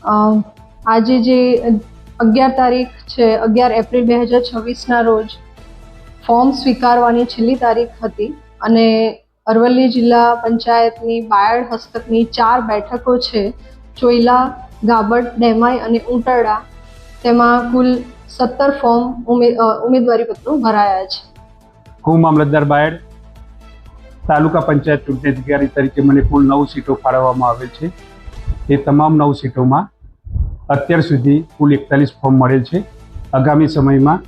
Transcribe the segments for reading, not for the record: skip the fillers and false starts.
આજે જે 11 તારીખ છે, 11 એપ્રિલ 2026ના રોજ ફોર્મ સ્વીકારવાની છેલ્લી તારીખ હતી અને અરવલ્લી જિલ્લા પંચાયતની બાયડ હસ્તકની 4 બેઠકો છે, ચોઈલા, ગાબડ, ડેમાઈ અને ઉંટરડા. તેમાં કુલ 17 ફોર્મ ઉમેદવારી પત્રો ભરાયા છે. હું મામલતદાર બાયડ તાલુકા પંચાયત ચૂંટણી અધિકારી તરીકે મને કુલ 9 સીટો ફાળવવામાં આવેલ છે. એ તમામ 9 સીટોમાં અત્યાર સુધી કુલ 41 ફોર્મ મળેલ છે. આગામી સમયમાં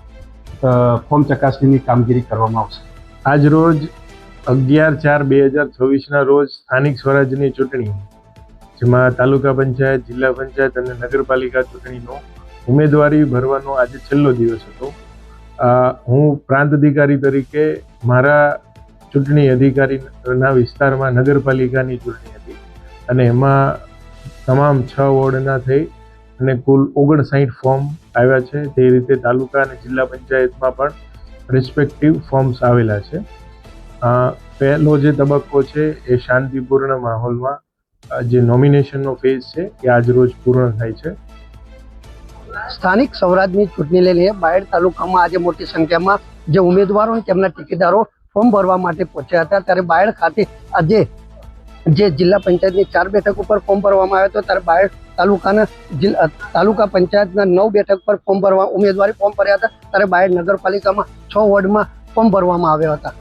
ફોર્મ ચકાસણીની કામગીરી કરવામાં આવશે. આજ રોજ 11/4/2026ના રોજ સ્થાનિક સ્વરાજ્યની ચૂંટણી, જેમાં તાલુકા પંચાયત, જિલ્લા પંચાયત અને નગરપાલિકા ચૂંટણીનો ઉમેદવારી ભરવાનો આજે છેલ્લો દિવસ હતો. હું પ્રાંત અધિકારી તરીકે મારા ચૂંટણી અધિકારીના વિસ્તારમાં નગરપાલિકાની ચૂંટણી હતી અને એમાં તમામ 6 વોર્ડના થઈ અને કુલ 59 ફોર્મ આવ્યા છે. તે રીતે તાલુકા અને જિલ્લા પંચાયતમાં પણ રિસ્પેક્ટિવ ફોર્મ્સ આવેલા છે. પહેલો જે તબક્કો છે એ શાંતિપૂર્ણ માહોલમાં જે નોમિનેશનનો ફેઝ છે એ આજ રોજ પૂર્ણ થાય છે. સ્થાનિક સ્વરાજની ચૂંટણી લઈને બાયડ તાલુકામાં આજે મોટી સંખ્યામાં જે ઉમેદવારો અને તેમના ટેકેદારો ફોર્મ ભરવા માટે પહોંચ્યા હતા, ત્યારે બાયડ ખાતે આજે જે જિલ્લા પંચાયતની 4 બેઠક ઉપર ફોર્મ ભરવામાં આવ્યો હતો, ત્યારે બાયડ તાલુકા પંચાયતના 9 બેઠક પર ફોર્મ ભરવા ઉમેદવારી ફોર્મ ભર્યા હતા. ત્યારે બાયડ નગરપાલિકામાં 6 વોર્ડમાં ફોર્મ ભરવામાં આવ્યા હતા.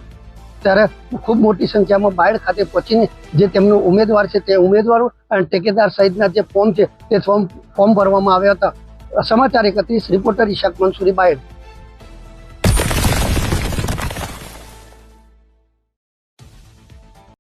ત્યારે ખૂબ મોટી સંખ્યામાં બાયડ ખાતે પહોંચીને જે તેમનો ઉમેદવાર છે તે ઉમેદવારો અને ટેકેદાર સહિતના જે ફોર્મ છે તે ફોર્મ ભરવામાં આવ્યા હતા. સમાચાર 31 રિપોર્ટર ઈશાક મંસૂરી, બાયડ.